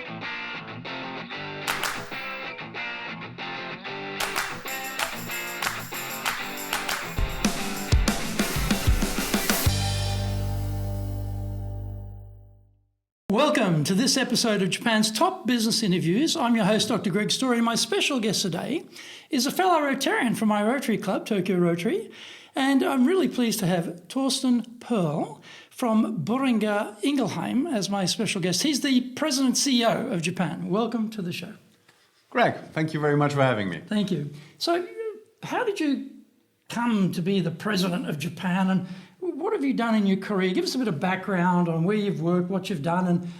Welcome to this episode of Japan's Top Business Interviews. I'm your host, Dr. Greg Story. My special guest today is a fellow Rotarian from my Rotary Club, Tokyo Rotary, and I'm really pleased to have Thorsten Pohl from Boehringer Ingelheim as my special guest. He's the President CEO of Japan. Welcome to the show. Greg, thank you very much for having me. Thank you. So how did you come to be the President of Japan, and what have you done in your career? Give us a bit of background on where you've worked, what you've done, and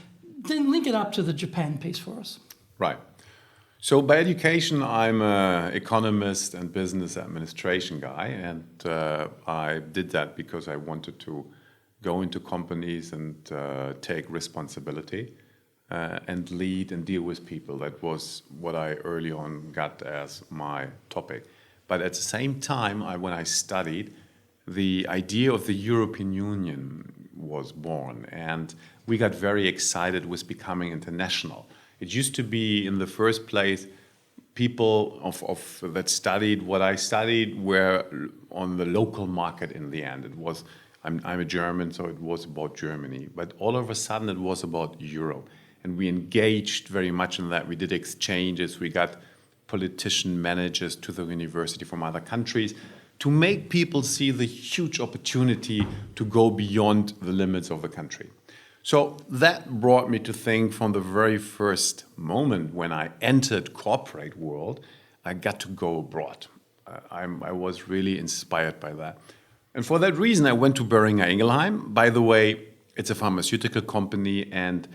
then link it up to the Japan piece for us. Right. So by education, I'm an economist and business administration guy, and I did that because I wanted to go into companies and take responsibility and lead and deal with people. That was what I early on got as my topic. But at the same time, when I studied, the idea of the European Union was born, and we got very excited with becoming international. It used to be, in the first place, people that studied what I studied were on the local market in the end. It was, I'm a German, so it was about Germany. But all of a sudden, it was about Europe. And we engaged very much in that. We did exchanges. We got politician managers to the university from other countries to make people see the huge opportunity to go beyond the limits of the country. So that brought me to think from the very first moment when I entered corporate world, I got to go abroad. I was really inspired by that. And for that reason, I went to Boehringer Ingelheim. By the way, it's a pharmaceutical company, and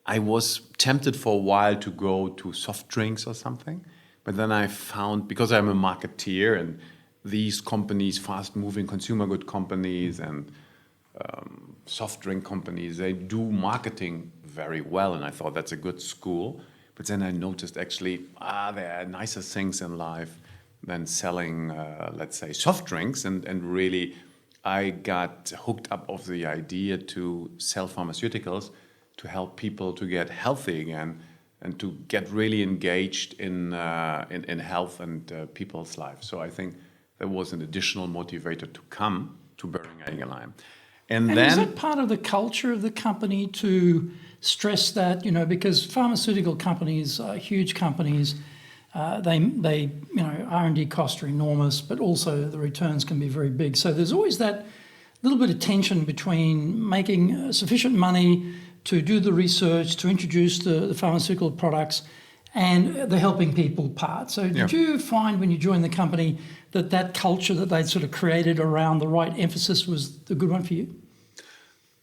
I was tempted for a while to go to soft drinks or something. But then I found, because I'm a marketeer, and these companies, fast-moving consumer good companies and soft drink companies, they do marketing very well, and I thought that's a good school. But then I noticed actually, there are nicer things in life than selling, let's say, soft drinks, and really I got hooked up of the idea to sell pharmaceuticals to help people to get healthy again and to get really engaged in health and people's lives. So I think there was an additional motivator to come to Boehringer Ingelheim. And then, is that part of the culture of the company to stress that, because pharmaceutical companies are huge companies, they R&D costs are enormous, but also the returns can be very big. So there's always that little bit of tension between making sufficient money to do the research, to introduce the pharmaceutical products, and the helping people part. So did you find when you joined the company that culture that they'd sort of created around the right emphasis was the good one for you?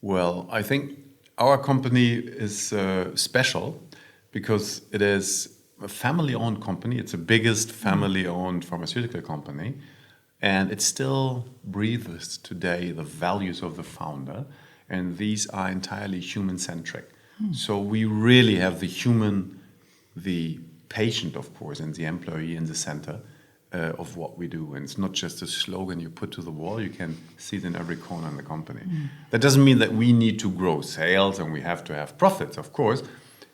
Well, I think our company is special because it is a family-owned company. It's the biggest family-owned pharmaceutical company, and it still breathes today the values of the founder, and these are entirely human-centric. So we really have the human, the patient, of course, and the employee in the center of what we do. And it's not just a slogan you put to the wall. You can see it in every corner in the company. That doesn't mean that we need to grow sales and we have to have profits, of course.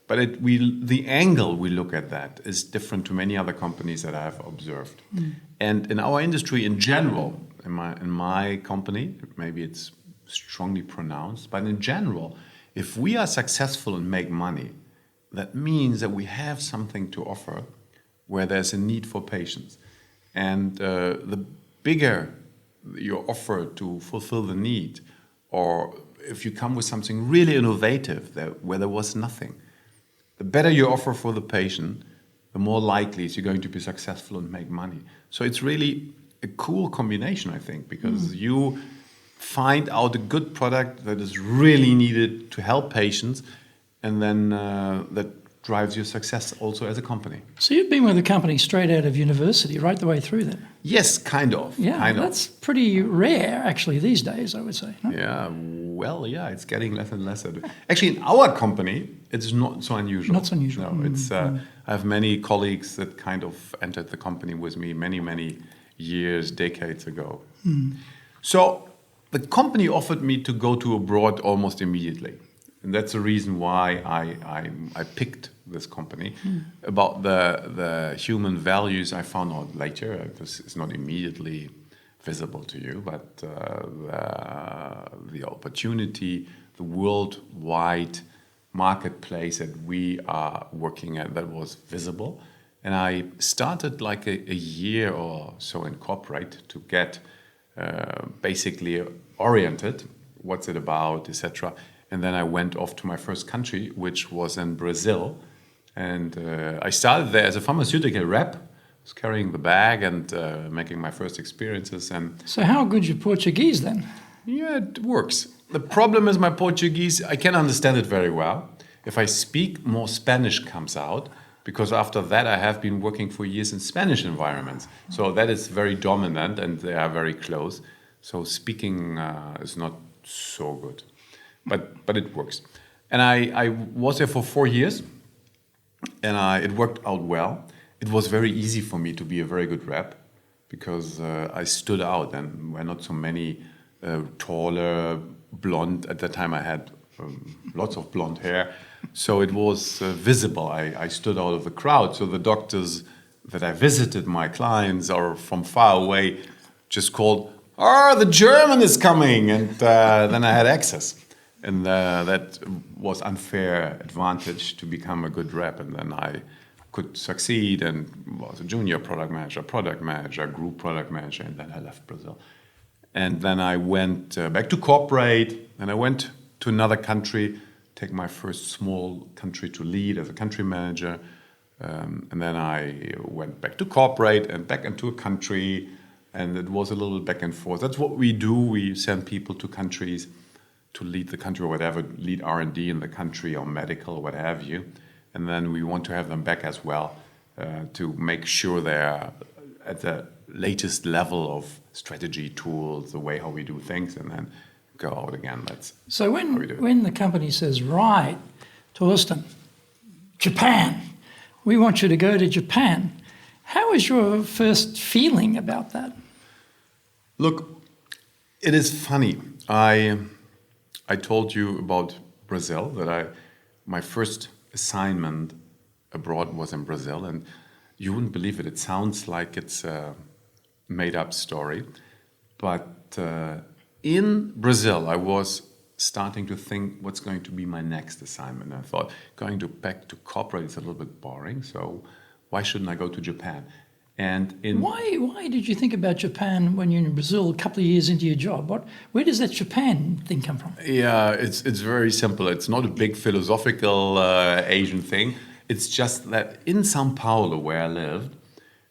But the angle we look at that is different to many other companies that I have observed. And in our industry in general, in my company, maybe it's strongly pronounced, but in general, if we are successful and make money, that means that we have something to offer where there's a need for patients. And the bigger your offer to fulfill the need, or if you come with something really innovative where there was nothing, the better your offer for the patient, the more likely you're going to be successful and make money. So it's really a cool combination, I think, because you find out a good product that is really needed to help patients, and then that drives your success also as a company. So you've been with the company straight out of university, right the way through then? Yes, kind of. Yeah, that's pretty rare actually these days, I would say. No? Yeah, it's getting less and less. Actually, in our company, it's not so unusual. Not so unusual. No, it's. I have many colleagues that kind of entered the company with me many years, decades ago. So the company offered me to go to abroad almost immediately. and that's the reason why I picked this company. About the human values, I found out later. This is not immediately visible to you, but the opportunity, the worldwide marketplace that we are working at, that was visible. And I started like a year or so in corporate to get basically oriented, what's it about, etc. And then I went off to my first country, which was in Brazil. And I started there as a pharmaceutical rep, was carrying the bag and making my first experiences. And So how good's your Portuguese then? yeah, it works. The problem is my Portuguese, I can understand it very well. If I speak, more Spanish comes out, because after that I have been working for years in Spanish environments. So that is very dominant and they are very close. So speaking is not so good, but it works. And I was there for 4 years, and it worked out well. It was very easy for me to be a very good rep, because I stood out, and were not so many taller, blonde. At that time I had lots of blonde hair, so it was visible. I stood out of the crowd, so the doctors that I visited, my clients, or from far away, just called, "Oh, the German is coming," and then I had access. And that was unfair advantage to become a good rep, and then I could succeed and was a junior product manager, group product manager, and then I left Brazil. And then I went back to corporate, and I went to another country, take my first small country to lead as a country manager. And then I went back to corporate and back into a country, and it was a little back and forth. That's what we do. We send people to countries to lead the country or whatever, lead R&D in the country or medical or what have you. And then we want to have them back as well to make sure they're at the latest level of strategy tools, the way how we do things, and then go out again. That's So how we do it. when the company says, right, Thorsten, Japan, we want you to go to Japan, how is your first feeling about that? Look, it is funny. I told you about Brazil, that my first assignment abroad was in Brazil, and you wouldn't believe it. It sounds like it's a made-up story, but in Brazil, I was starting to think what's going to be my next assignment. I thought going back to corporate is a little bit boring, so why shouldn't I go to Japan? And Why did you think about Japan when you're in Brazil a couple of years into your job? Where does that Japan thing come from? Yeah, it's very simple. It's not a big philosophical Asian thing. It's just that in São Paulo, where I lived,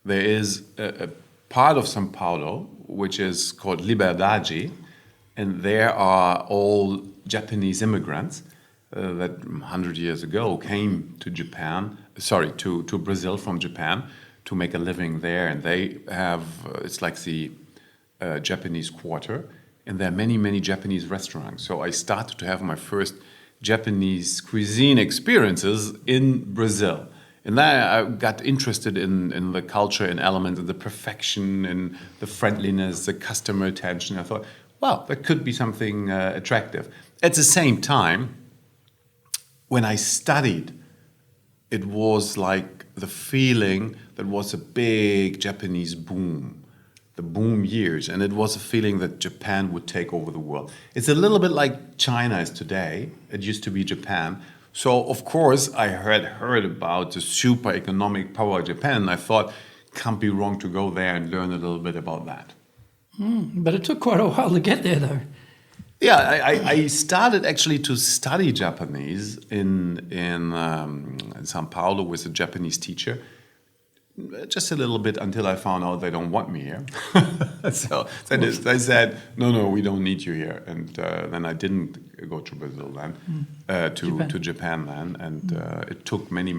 there is a part of São Paulo which is called Liberdade, and there are all Japanese immigrants that 100 years ago came to to Brazil from Japan to make a living there, and they have it's like the Japanese quarter, and there are many Japanese restaurants. So I started to have my first Japanese cuisine experiences in Brazil, and then I got interested in the culture and elements and the perfection and the friendliness, the customer attention. I thought, wow, that could be something attractive. At the same time, when I studied, it was like the feeling that was a big Japanese boom, the boom years, and it was a feeling that Japan would take over the world. It's a little bit like China is today. It used to be Japan. So, of course, I heard about the super economic power of Japan, and I thought, can't be wrong to go there and learn a little bit about that. But it took quite a while to get there, though. Yeah, I started actually to study Japanese in São Paulo with a Japanese teacher. Just a little bit until I found out they don't want me here. So they said, no, we don't need you here. And then I didn't go to Brazil then, to Japan then. And it took many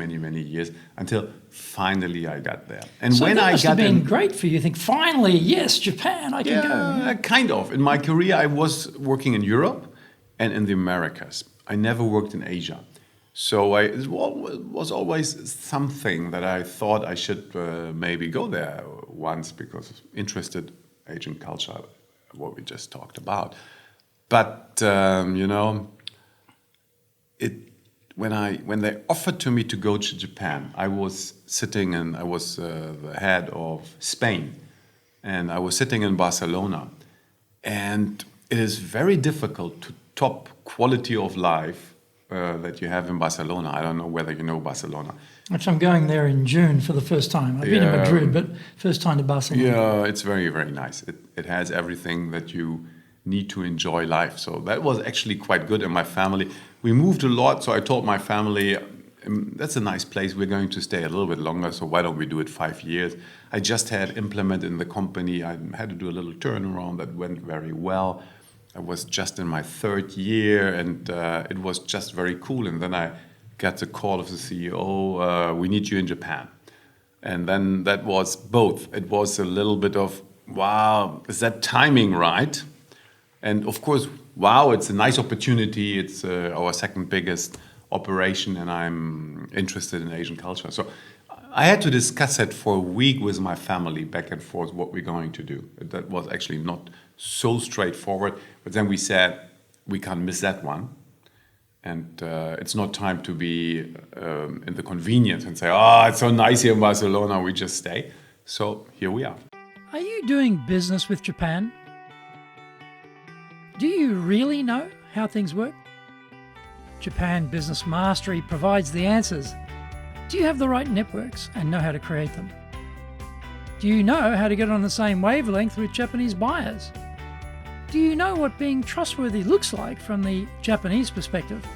years until finally I got there. And So when that I must got have been in, great for you. Think, finally, yes, Japan, I can go. yeah, kind of. In my career, I was working in Europe and in the Americas. I never worked in Asia. So it was always something that I thought I should maybe go there once, because interested Asian culture, what we just talked about. But, when they offered to me to go to Japan, I was sitting and I was the head of Spain, and I was sitting in Barcelona, and it is very difficult to top quality of life that you have in Barcelona. I don't know whether you know Barcelona. Actually, I'm going there in June for the first time. I've been in Madrid, but first time to Barcelona. Yeah, it's very, very nice. It has everything that you need to enjoy life. So that was actually quite good. And my family, we moved a lot. So I told my family, that's a nice place. We're going to stay a little bit longer. So why don't we do it 5 years? I just had implemented in the company. I had to do a little turnaround that went very well. I was just in my 3rd year, and it was just very cool. And then I got the call of the CEO, we need you in Japan. And then that was both. It was a little bit of, wow, is that timing right? And of course, wow, it's a nice opportunity. It's our 2nd biggest operation, and I'm interested in Asian culture. So I had to discuss it for a week with my family, back and forth, what we're going to do. That was actually not so straightforward. But then we said, we can't miss that one. And it's not time to be in the convenience and say, it's so nice here in Barcelona, we just stay. So here we are. Are you doing business with Japan? Do you really know how things work? Japan Business Mastery provides the answers. Do you have the right networks and know how to create them? Do you know how to get on the same wavelength with Japanese buyers? Do you know what being trustworthy looks like from the Japanese perspective?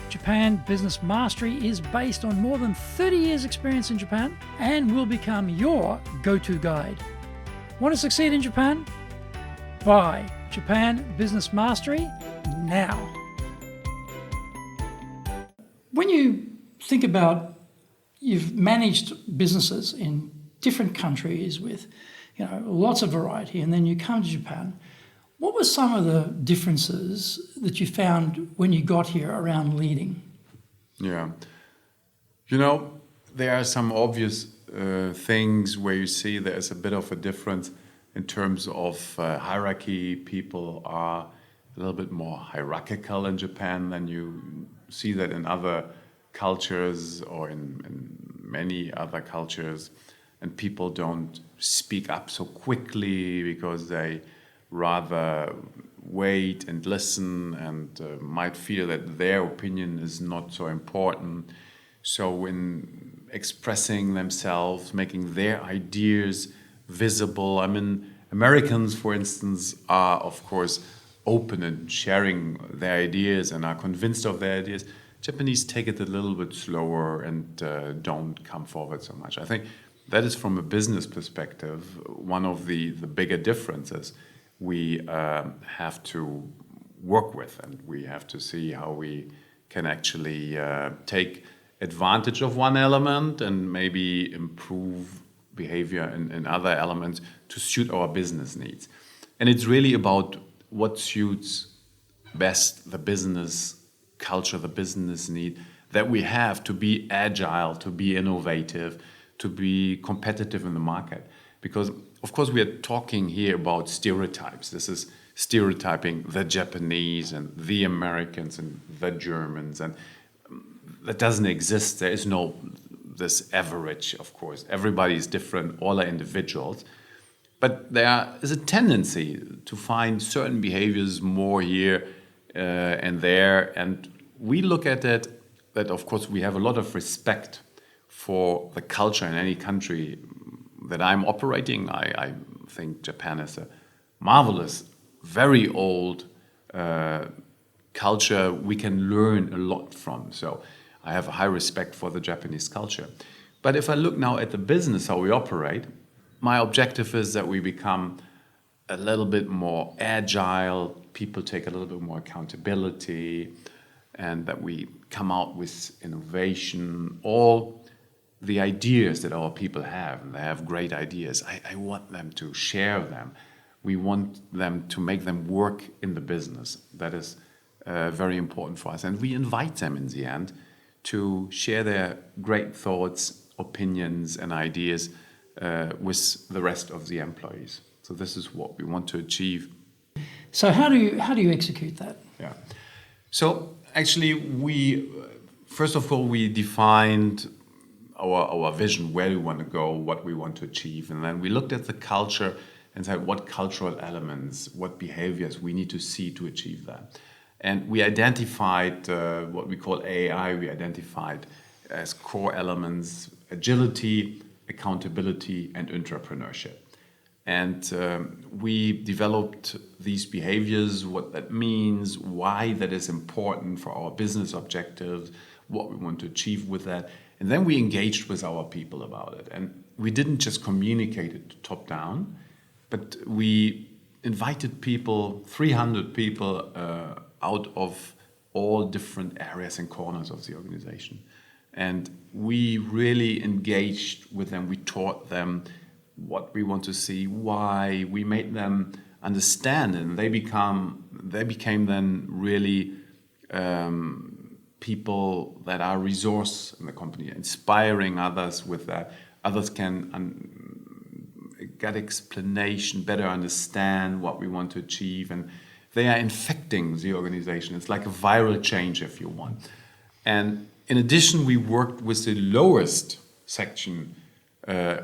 Japan Business Mastery is based on more than 30 years' experience in Japan and will become your go-to guide. Want to succeed in Japan? Buy Japan Business Mastery now. When you think about, you've managed businesses in different countries with, lots of variety, and then you come to Japan. What were some of the differences that you found when you got here around leading? Yeah. There are some obvious things where you see there's a bit of a difference in terms of hierarchy. People are a little bit more hierarchical in Japan than you see that in other cultures or in many other cultures. And people don't speak up so quickly because they rather wait and listen and might feel that their opinion is not so important. So in expressing themselves, making their ideas visible, Americans, for instance, are of course open and sharing their ideas and are convinced of their ideas. Japanese take it a little bit slower and don't come forward so much. I think that is, from a business perspective, one of the bigger differences we have to work with, and we have to see how we can actually take advantage of one element and maybe improve behavior in other elements to suit our business needs. And it's really about what suits best the business culture, the business need that we have to be agile, to be innovative, to be competitive in the market. Because of course, we are talking here about stereotypes. This is stereotyping the Japanese and the Americans and the Germans, and that doesn't exist. There is no this average, of course. Everybody is different, all are individuals. But there is a tendency to find certain behaviors more here and there. And we look at it that, of course, we have a lot of respect for the culture in any country that I'm operating. I think Japan is a marvelous, very old culture we can learn a lot from. So I have a high respect for the Japanese culture. But if I look now at the business, how we operate, my objective is that we become a little bit more agile, people take a little bit more accountability, and that we come out with innovation. All the ideas that our people have, and they have great ideas, I want them to share them. We want them to make them work in the business. That is very important for us. And we invite them in the end to share their great thoughts, opinions, and ideas with the rest of the employees. So this is what we want to achieve. So how do you execute that? Yeah. So Actually, first of all, we defined our vision, where we want to go, what we want to achieve. And then we looked at the culture and said what cultural elements, what behaviors we need to see to achieve that. And we identified what we call AI, we identified as core elements, agility, accountability, and entrepreneurship. And we developed these behaviors, what that means, why that is important for our business objectives, what we want to achieve with that. And then we engaged with our people about it. And we didn't just communicate it top down, but we invited people, 300 people, out of all different areas and corners of the organization. And we really engaged with them. We taught them what we want to see, why. We made them understand, and they became then really people that are resource in the company, inspiring others with that. Others can get explanation, better understand what we want to achieve, and they are infecting the organization. It's like a viral change, if you want. And in addition, we worked with the lowest section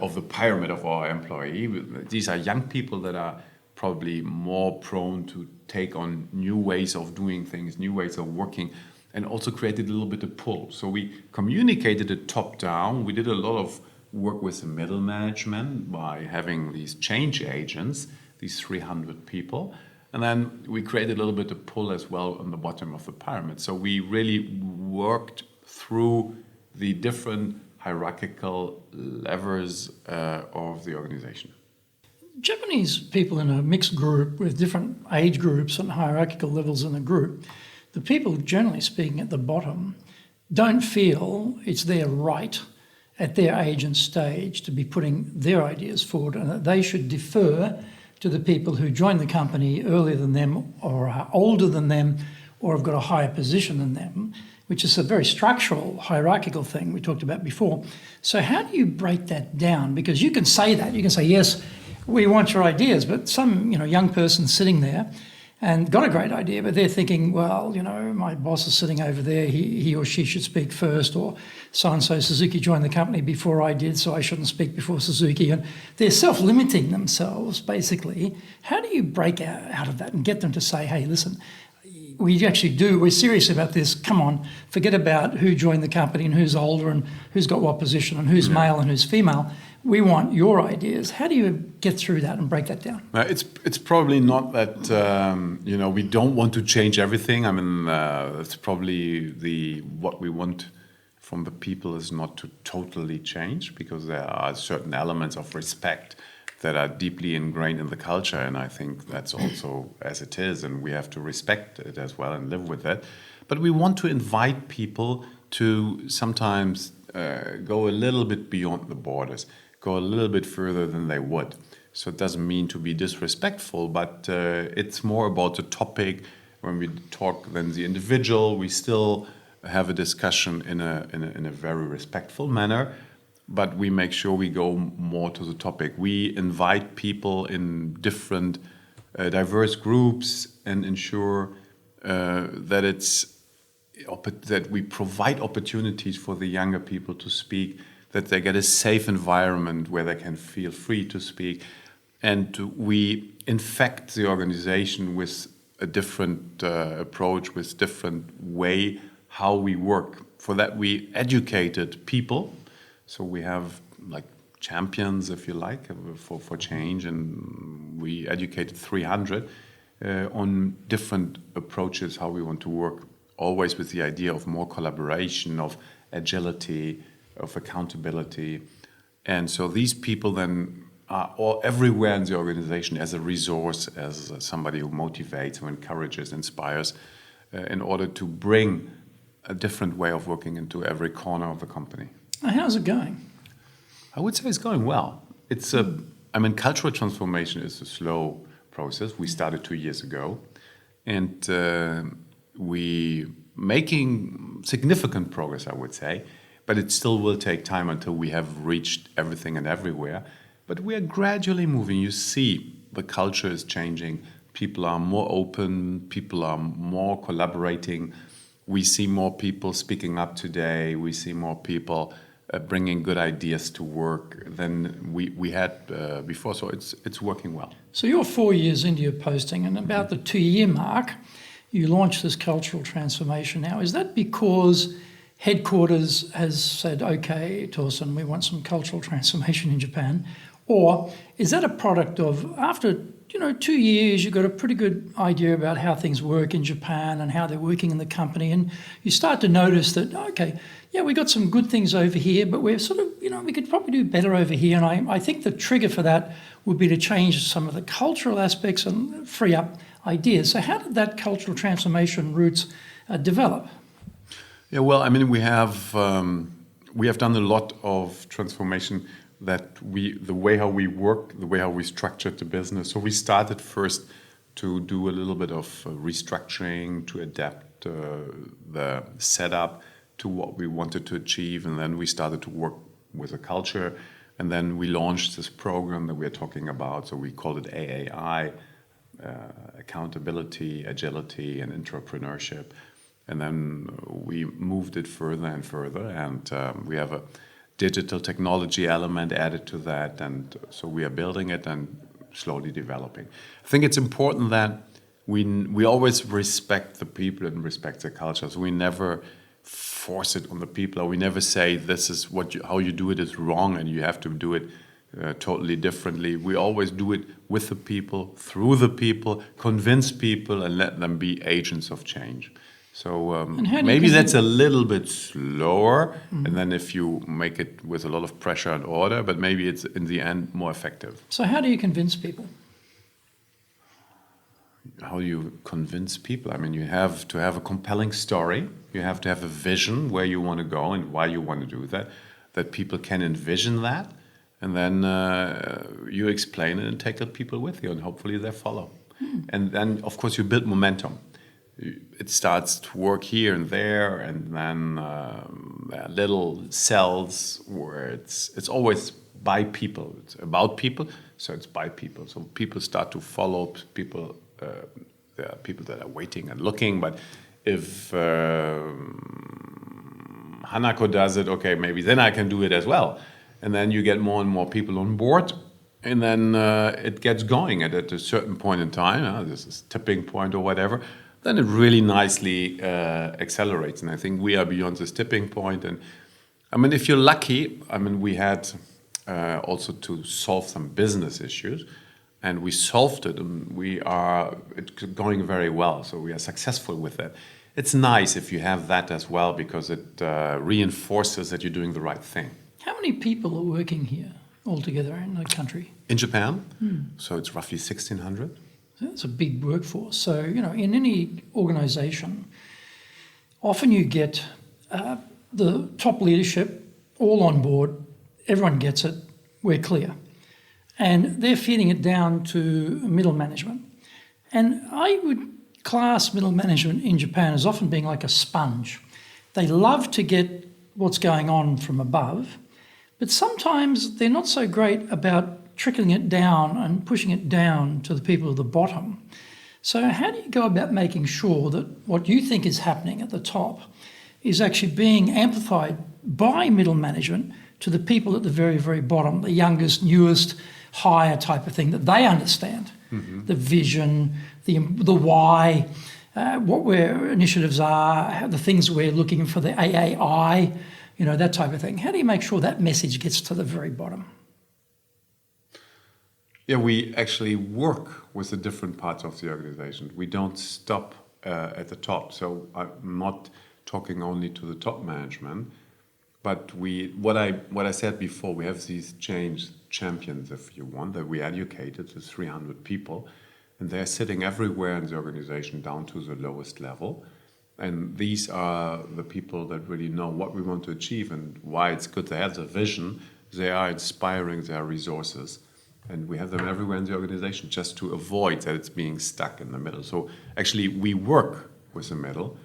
of the pyramid of our employee. These are young people that are probably more prone to take on new ways of doing things, new ways of working, and also created a little bit of pull. So we communicated it top down. We did a lot of work with the middle management by having these change agents, these 300 people. And then we created a little bit of pull as well on the bottom of the pyramid. So we really worked through the different hierarchical levers of the organization. Japanese people in a mixed group with different age groups and hierarchical levels in the group, the people generally speaking at the bottom don't feel it's their right at their age and stage to be putting their ideas forward, and that they should defer to the people who join the company earlier than them or are older than them or have got a higher position than them, which is a very structural, hierarchical thing we talked about before. So how do you break that down? Because you can say that. You can say, yes, we want your ideas, but some young person sitting there and got a great idea, but they're thinking, well, my boss is sitting over there, he or she should speak first, or so-and-so Suzuki joined the company before I did, so I shouldn't speak before Suzuki. And they're self-limiting themselves, basically. How do you break out of that and get them to say, hey, listen, we're serious about this, come on, forget about who joined the company and who's older and who's got what position and who's male and who's female. We want your ideas. How do you get through that and break that down? It's probably not that, we don't want to change everything. I mean, it's probably what we want from the people is not to totally change, because there are certain elements of respect that are deeply ingrained in the culture, and I think that's also as it is, and we have to respect it as well and live with it. But we want to invite people to sometimes go a little bit beyond the borders, go a little bit further than they would. So it doesn't mean to be disrespectful, but it's more about the topic. When we talk then the individual, we still have a discussion in a very respectful manner, but we make sure we go more to the topic. We invite people in different diverse groups and ensure that we provide opportunities for the younger people to speak, that they get a safe environment where they can feel free to speak. And we infect the organization with a different approach, with different way how we work. For that, we educated people. So we have like champions, if you like, for change. And we educated 300 on different approaches, how we want to work, always with the idea of more collaboration, of agility, of accountability. And so these people then are everywhere in the organization as a resource, as somebody who motivates, who encourages, inspires, in order to bring a different way of working into every corner of the company. How's it going? I would say it's going well. Cultural transformation is a slow process. We started 2 years ago, and we making significant progress, I would say. But it still will take time until we have reached everything and everywhere. But we are gradually moving. You see, the culture is changing. People are more open. People are more collaborating. we see more people speaking up today. We see more people bringing good ideas to work than we had before. So it's working well. So you're 4 years into your posting, and about the 2-year mark, you launched this cultural transformation. Now, is that because headquarters has said, okay, Thorsten, we want some cultural transformation in Japan? Or is that a product of, after 2 years, you've got a pretty good idea about how things work in Japan and how they're working in the company, and you start to notice that, okay, yeah, we got some good things over here, but we're sort of, we could probably do better over here. And I think the trigger for that would be to change some of the cultural aspects and free up ideas. So how did that cultural transformation roots develop? Yeah, well, I mean, we have done a lot of transformation that the way how we work, the way how we structured the business. So we started first to do a little bit of restructuring, to adapt the setup to what we wanted to achieve, and then we started to work with a culture, and then we launched this program that we're talking about. So we called it AAI, accountability, agility, and entrepreneurship. And then we moved it further and further, and we have a digital technology element added to that, and so we are building it and slowly developing. I think it's important that we always respect the people and respect the culture. So we never force it on the people, or we never say this is how you do it is wrong and you have to do it totally differently. We always do it with the people, through the people, convince people, and let them be agents of change. So maybe that's a little bit slower, and then if you make it with a lot of pressure and order, but maybe it's in the end more effective. So how do you convince people? How do you convince people? I mean, you have to have a compelling story. You have to have a vision where you want to go and why you want to do that people can envision that. And then you explain it and take the people with you, and hopefully they follow. And then, of course, you build momentum. It starts to work here and there, and then there are little cells where it's always by people. It's about people, so it's by people. So people start to follow people. There are people that are waiting and looking, but if Hanako does it, okay, maybe then I can do it as well. And then you get more and more people on board, and then it gets going. And at a certain point in time, this is tipping point or whatever, then it really nicely accelerates. And I think we are beyond this tipping point. And I mean, if you're lucky, I mean, we had also to solve some business issues, and we solved it, and it's going very well. So we are successful with that. It's nice if you have that as well, because it reinforces that you're doing the right thing. How many people are working here altogether in the country? In Japan, so it's roughly 1,600. That's a big workforce. So, in any organization, often you get the top leadership all on board, everyone gets it, we're clear. And they're feeding it down to middle management. And I would class middle management in Japan as often being like a sponge. They love to get what's going on from above, but sometimes they're not so great about trickling it down and pushing it down to the people at the bottom. So how do you go about making sure that what you think is happening at the top is actually being amplified by middle management to the people at the very, very bottom, the youngest, newest, higher type of thing, that they understand the vision, the why, what our initiatives are, the things we're looking for, the AAI, that type of thing. How do you make sure that message gets to the very bottom? Yeah, we actually work with the different parts of the organization. We don't stop at the top. So I'm not talking only to the top management, but what I said before, we have these change champions, if you want, that we educated to 300 people, and they're sitting everywhere in the organization down to the lowest level. And these are the people that really know what we want to achieve and why it's good to have the vision. They are inspiring their resources. And we have them everywhere in the organization just to avoid that it's being stuck in the middle. So actually we work with the middle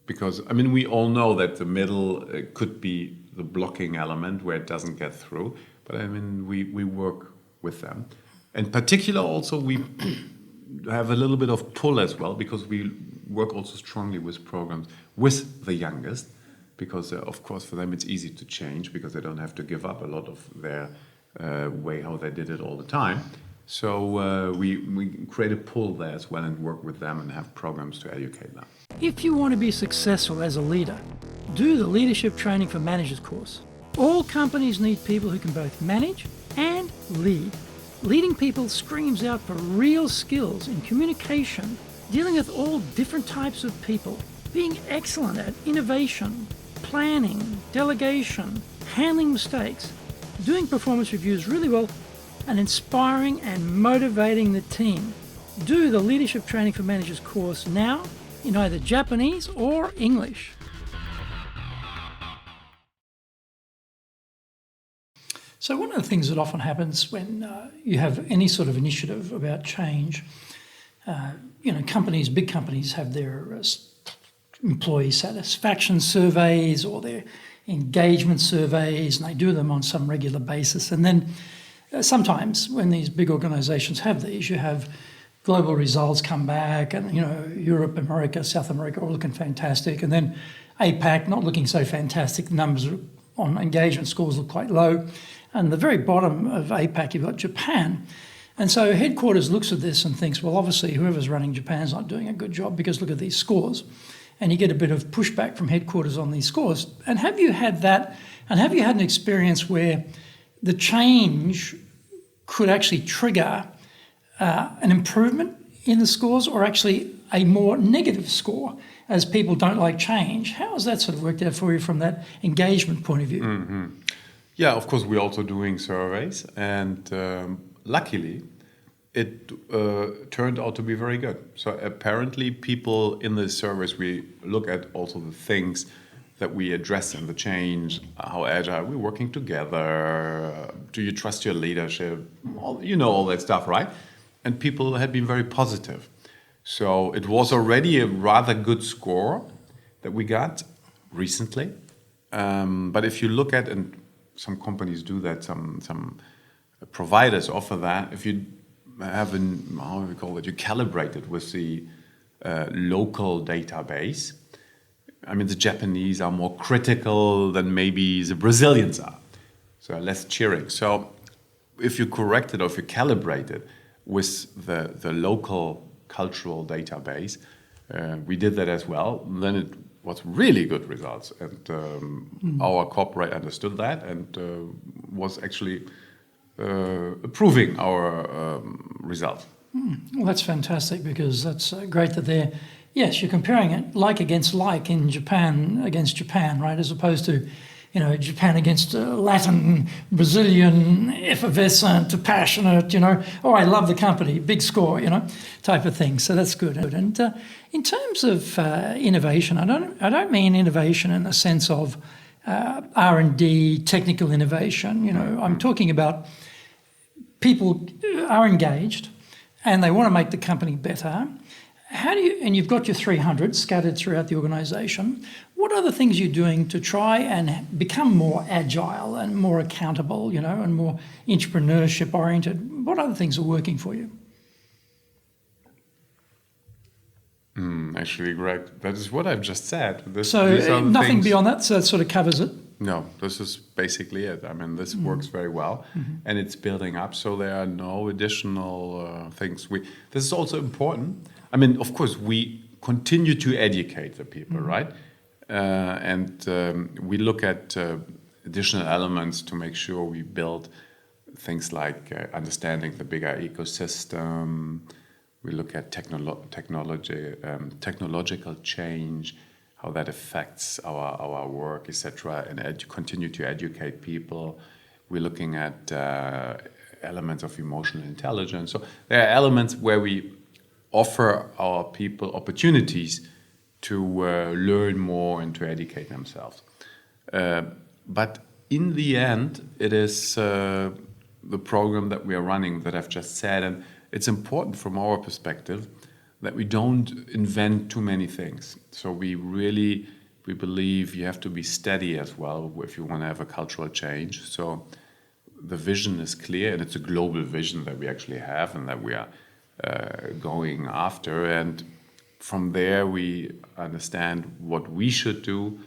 because, I mean, we all know that the middle could be the blocking element where it doesn't get through. But I mean, we work with them. In particular also we have a little bit of pull as well because we work also strongly with programs with the youngest, because of course for them it's easy to change because they don't have to give up a lot of their way how they did it all the time. So we create a pull there as well and work with them and have programs to educate them. If you want to be successful as a leader, do the Leadership Training for Managers course. All companies need people who can both manage and lead. Leading people screams out for real skills in communication, dealing with all different types of people, being excellent at innovation, planning, delegation, handling mistakes, doing performance reviews really well, and inspiring and motivating the team. Do the Leadership Training for Managers course now in either Japanese or English. So one of the things that often happens when you have any sort of initiative about change, companies, big companies have their employee satisfaction surveys or their engagement surveys, and they do them on some regular basis. And then sometimes when these big organisations have these, you have global results come back and, Europe, America, South America all looking fantastic. And then APAC not looking so fantastic. The numbers on engagement scores look quite low. And the very bottom of APAC, you've got Japan. And so headquarters looks at this and thinks, well, obviously whoever's running Japan's not doing a good job because look at these scores. And you get a bit of pushback from headquarters on these scores. And have you had that, and have you had an experience where the change could actually trigger an improvement in the scores or actually a more negative score as people don't like change? How has that sort of worked out for you from that engagement point of view? Mm-hmm. Yeah, of course, we're also doing surveys, and luckily, it turned out to be very good. So apparently, people in the surveys, we look at also the things that we address in the change, how agile we're working together, do you trust your leadership, all that stuff, right? And people had been very positive. So it was already a rather good score that we got recently. But if you look at, and some companies do that, some providers offer that. If you have how do we call it? You calibrate it with the local database. I mean, the Japanese are more critical than maybe the Brazilians are, so less cheering. So if you correct it or if you calibrate it with the local cultural database, we did that as well. Then it was really good results, and our corporate understood that and was actually approving our results. Well, that's fantastic because that's great that they're, yes, you're comparing it like against like in Japan against Japan, right? As opposed to, Japan against Latin, Brazilian, effervescent, passionate, oh, I love the company, big score, type of thing. So that's good. And in terms of innovation, I don't mean innovation in the sense of R&D, technical innovation. I'm talking about people are engaged and they want to make the company better. And you've got your 300 scattered throughout the organisation. What other things are you doing to try and become more agile and more accountable, and more entrepreneurship oriented? What other things are working for you? Actually, Greg, that is what I've just said. So nothing beyond that, so that sort of covers it? No, this is basically it. I mean, this works very well, and it's building up, so there are no additional things. This is also important. I mean, of course, we continue to educate the people, right? And we look at additional elements to make sure we build things like understanding the bigger ecosystem. We look at technological change, how that affects our work, etc., and continue to educate people. We're looking at elements of emotional intelligence. So there are elements where we offer our people opportunities to learn more and to educate themselves. But in the end, it is the program that we are running that I've just said, and it's important from our perspective that we don't invent too many things. So we believe you have to be steady as well if you want to have a cultural change. So the vision is clear, and it's a global vision that we actually have and that we are going after. And from there, we understand what we should do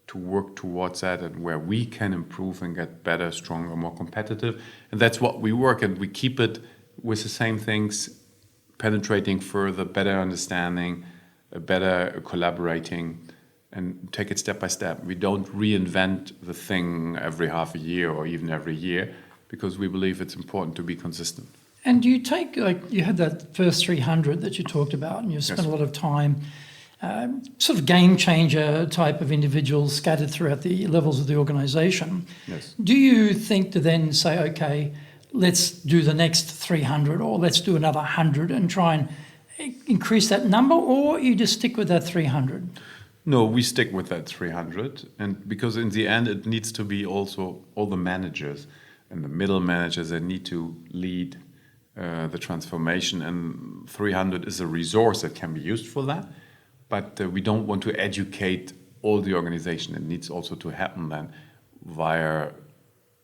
to work towards that and where we can improve and get better, stronger, more competitive. And that's what we work, and we keep it with the same things, penetrating further, better understanding, better collaborating, and take it step by step. We don't reinvent the thing every half a year or even every year, because we believe it's important to be consistent. And do you take, like, you had that first 300 that you talked about, and you spent Yes. a lot of time, sort of game changer type of individuals scattered throughout the levels of the organisation. Yes. Do you think to then say, okay, let's do the next 300 or let's do another 100 and try and increase that number, or you just stick with that 300? No, we stick with that 300, and because in the end it needs to be also all the managers and the middle managers that need to lead the transformation, and 300 is a resource that can be used for that, but we don't want to educate all the organization. It needs also to happen then via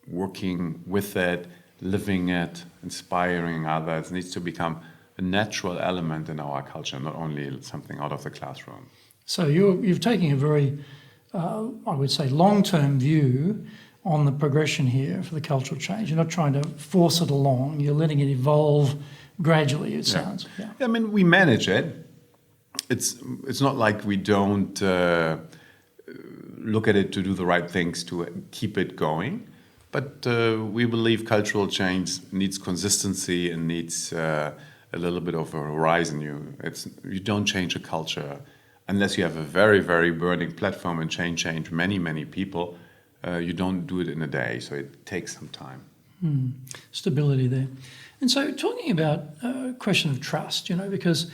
working with it, living it, inspiring others. It needs to become a natural element in our culture, not only something out of the classroom. So you're taking a very, I would say, long-term view on the progression here for the cultural change. You're not trying to force it along. You're letting it evolve gradually, it sounds. Yeah. I mean, we manage it. It's not like we don't look at it to do the right things to keep it going. But we believe cultural change needs consistency and needs a little bit of a horizon. You don't change a culture unless you have a very, very burning platform and change many, many people. You don't do it in a day, so it takes some time. Stability there. And so talking about a question of trust, because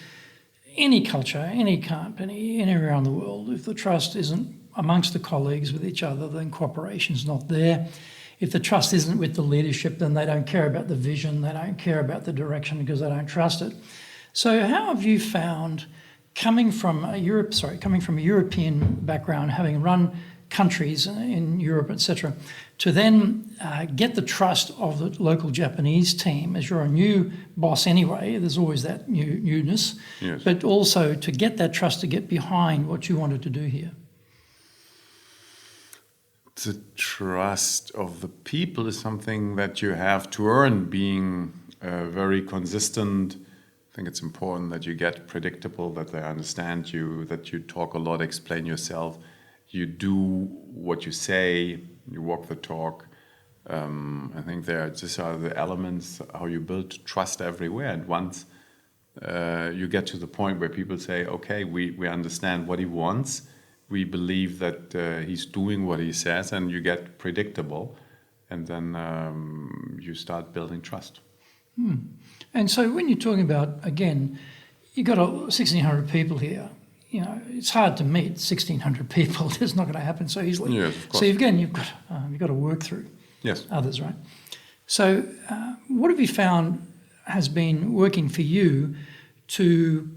any culture, any company, anywhere around the world, if the trust isn't amongst the colleagues with each other, then cooperation's not there. If the trust isn't with the leadership, then they don't care about the vision, they don't care about the direction because they don't trust it. So how have you found, coming from a European background, having run countries in Europe, etc., to then get the trust of the local Japanese team, as you're a new boss anyway, there's always that newness, Yes. but also to get that trust to get behind what you wanted to do here? The trust of the people is something that you have to earn, being very consistent. I think it's important that you get predictable, that they understand you, that you talk a lot, explain yourself, you do what you say, you walk the talk. I think these are the elements how you build trust everywhere. And once you get to the point where people say, okay, we understand what he wants, we believe that he's doing what he says, and you get predictable, and then you start building trust. And so when you're talking about, again, you've got 1,600 people here, it's hard to meet 1,600 people. It's not going to happen so easily. Yes, of course. So again, you've got to work through Yes. others, right? So what have you found has been working for you to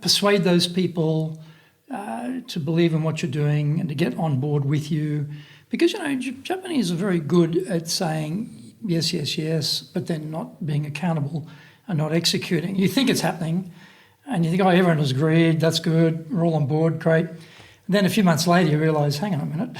persuade those people to believe in what you're doing and to get on board with you? Because, Japanese are very good at saying yes, yes, yes, but then not being accountable and not executing. You think it's happening and you think, oh, everyone has agreed, that's good, we're all on board, great. And then a few months later you realise, hang on a minute,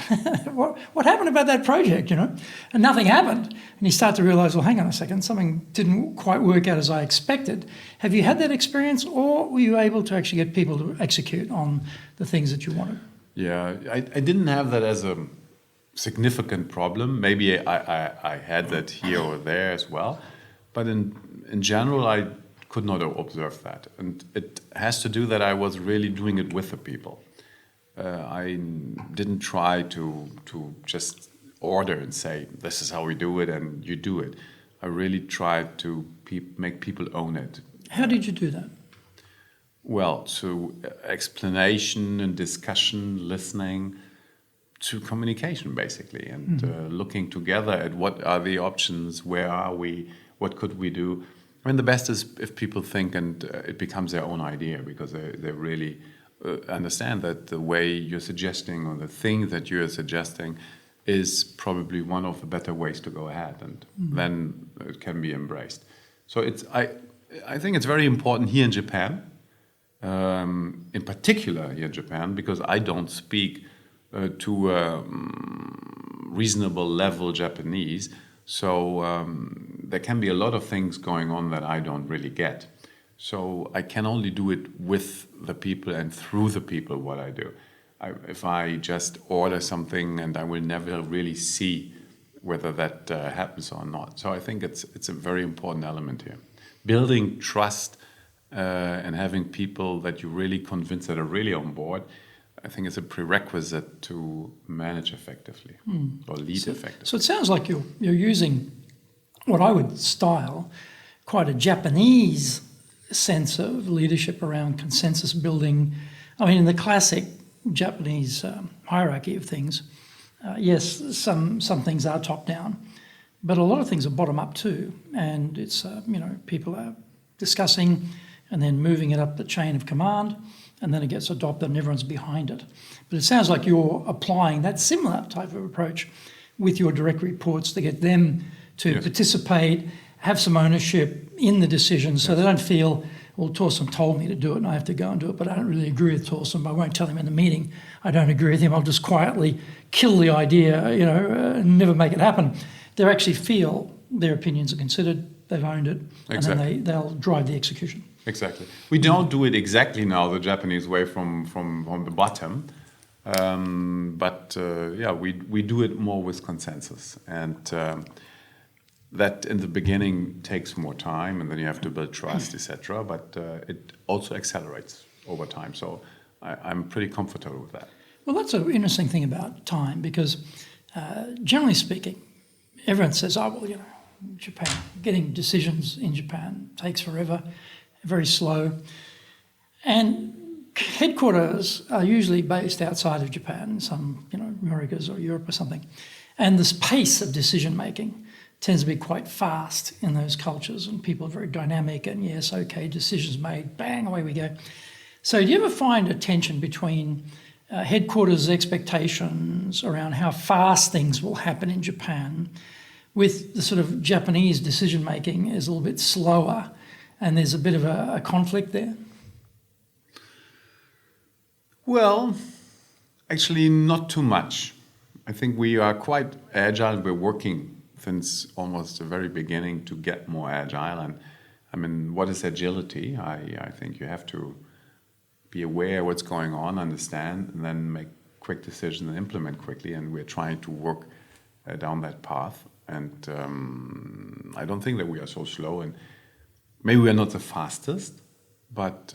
what happened about that project, And nothing happened. And you start to realise, well, hang on a second, something didn't quite work out as I expected. Have you had that experience, or were you able to actually get people to execute on the things that you wanted? Yeah, I didn't have that as a significant problem. Maybe I had that here or there as well. But in general, I could not observe that. And it has to do that I was really doing it with the people. I didn't try to just order and say, this is how we do it and you do it. I really tried to make people own it. How did you do that? Well, through explanation and discussion, listening, to communication basically, and looking together at what are the options, where are we, what could we do. I mean, the best is if people think and it becomes their own idea, because they really understand that the way you're suggesting or the thing that you're suggesting is probably one of the better ways to go ahead, and then it can be embraced. So I think it's very important here in Japan in particular here in Japan, because I don't speak to reasonable level Japanese. So there can be a lot of things going on that I don't really get. So I can only do it with the people and through the people what I do. If I just order something, and I will never really see whether that happens or not. So I think it's a very important element here. Building trust and having people that you really convince that are really on board, I think it's a prerequisite to manage effectively or lead effectively. So it sounds like you're using what I would style quite a Japanese sense of leadership around consensus building. I mean, in the classic Japanese hierarchy of things, yes, some things are top down, but a lot of things are bottom up too. And it's, people are discussing and then moving it up the chain of command, and then it gets adopted and everyone's behind it. But it sounds like you're applying that similar type of approach with your direct reports to get them to participate, have some ownership in the decision, so they don't feel, well, Thorsten told me to do it and I have to go and do it, but I don't really agree with Thorsten. I won't tell him in the meeting I don't agree with him. I'll just quietly kill the idea, and never make it happen. They actually feel their opinions are considered, they've owned it, and then they'll drive the execution. Exactly. We don't do it exactly now the Japanese way from the bottom, but we do it more with consensus, and that in the beginning takes more time, and then you have to build trust, etc. But it also accelerates over time. So I'm pretty comfortable with that. Well, that's an interesting thing about time, because generally speaking, everyone says, Japan, getting decisions in Japan takes forever, very slow. And headquarters are usually based outside of Japan, some, Americas or Europe or something. And this pace of decision making tends to be quite fast in those cultures, and people are very dynamic, and yes, okay, decisions made, bang, away we go. So do you ever find a tension between headquarters expectations around how fast things will happen in Japan with the sort of Japanese decision making is a little bit slower, and there's a bit of a conflict there? Well, actually not too much. I think we are quite agile. We're working since almost the very beginning to get more agile. And I mean, what is agility? I think you have to be aware of what's going on, understand, and then make quick decisions and implement quickly. And we're trying to work down that path. And I don't think that we are so slow. And maybe we are not the fastest, but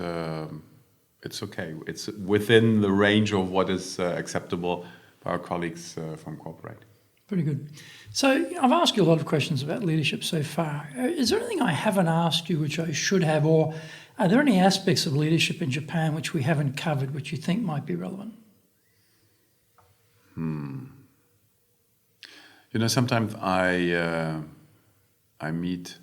it's okay. It's within the range of what is acceptable for our colleagues from corporate. Pretty good. So I've asked you a lot of questions about leadership so far. Is there anything I haven't asked you which I should have, or are there any aspects of leadership in Japan which we haven't covered which you think might be relevant? Sometimes I meet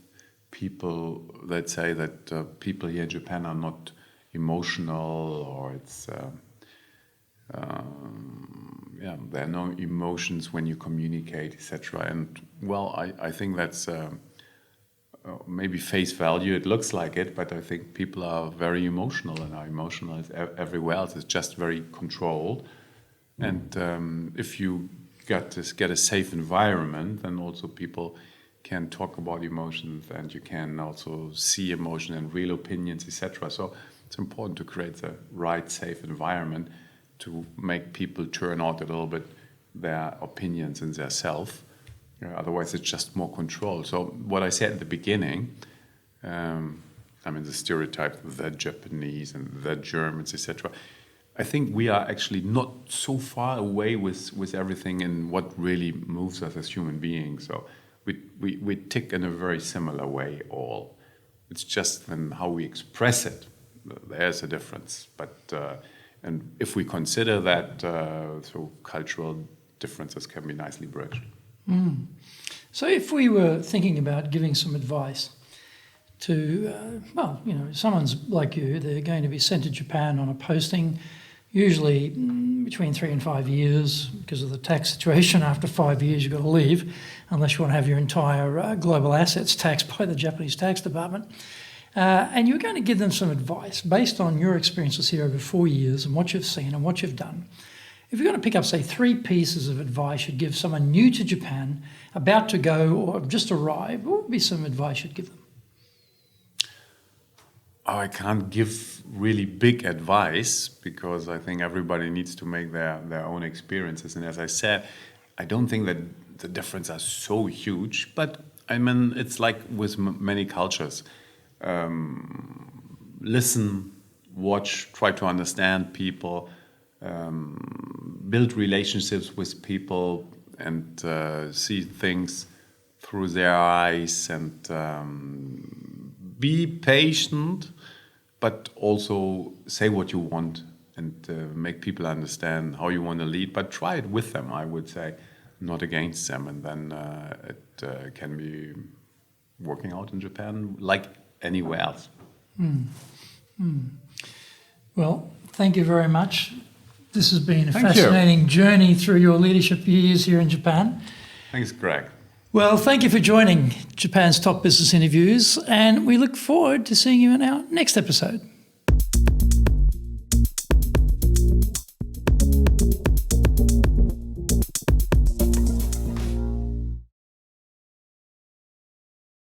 people that say that people here in Japan are not emotional, or it's there are no emotions when you communicate, etc. And well, I think that's maybe face value. It looks like it, but I think people are very emotional, and are emotional everywhere else. It's just very controlled. And if you get a safe environment, then also people can talk about emotions, and you can also see emotion and real opinions, etc. So it's important to create the right, safe environment to make people turn out a little bit their opinions and their self. Otherwise, it's just more control. So what I said at the beginning, the stereotype, the Japanese and the Germans, etc. I think we are actually not so far away with everything and what really moves us as human beings. So we tick in a very similar way all. It's just then how we express it. There's a difference. But and if we consider that, so cultural differences can be nicely bridged. So if we were thinking about giving some advice to, someone's like you, they're going to be sent to Japan on a posting, usually between 3 and 5 years, because of the tax situation. After 5 years, you've got to leave, unless you want to have your entire global assets taxed by the Japanese tax department. and you're going to give them some advice based on your experiences here over 4 years and what you've seen and what you've done. If you're going to pick up, say, 3 pieces of advice you'd give someone new to Japan, about to go or just arrived, what would be some advice you'd give them? Oh, I can't give really big advice because I think everybody needs to make their own experiences. And as I said, I don't think that the differences are so huge, but I mean, it's like with many cultures. Listen, watch, try to understand people, build relationships with people and see things through their eyes and be patient, but also say what you want and make people understand how you want to lead, but try it with them, I would say, not against them. And then it can be working out in Japan like anywhere else. Well, thank you very much. This has been a Thank fascinating journey through your leadership years here in Japan. Thanks, Greg. Well, thank you for joining Japan's Top Business Interviews, and we look forward to seeing you in our next episode.